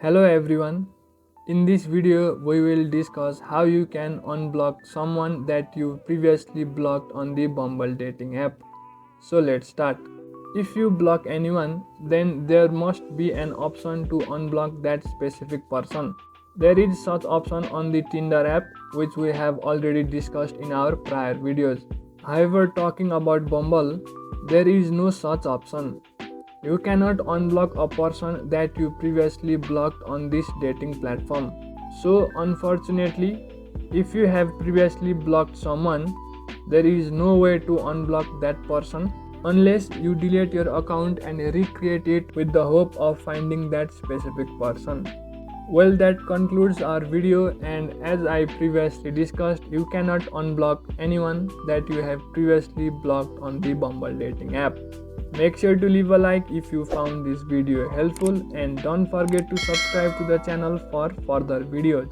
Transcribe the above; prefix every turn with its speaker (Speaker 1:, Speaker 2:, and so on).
Speaker 1: Hello everyone. In this video, we will discuss how you can unblock someone that you previously blocked on the Bumble dating app. So let's start. If you block anyone, then there must be an option to unblock that specific person. There is such option on the Tinder app, which we have already discussed in our prior videos. However, talking about Bumble, there is no such option. You cannot unblock a person that you previously blocked on this dating platform. So, unfortunately, if you have previously blocked someone, there is no way to unblock that person unless you delete your account and recreate it with the hope of finding that specific person. Well, that concludes our video, and as I previously discussed, you cannot unblock anyone that you have previously blocked on the Bumble dating app. Make sure to leave a like if you found this video helpful, and don't forget to subscribe to the channel for further videos.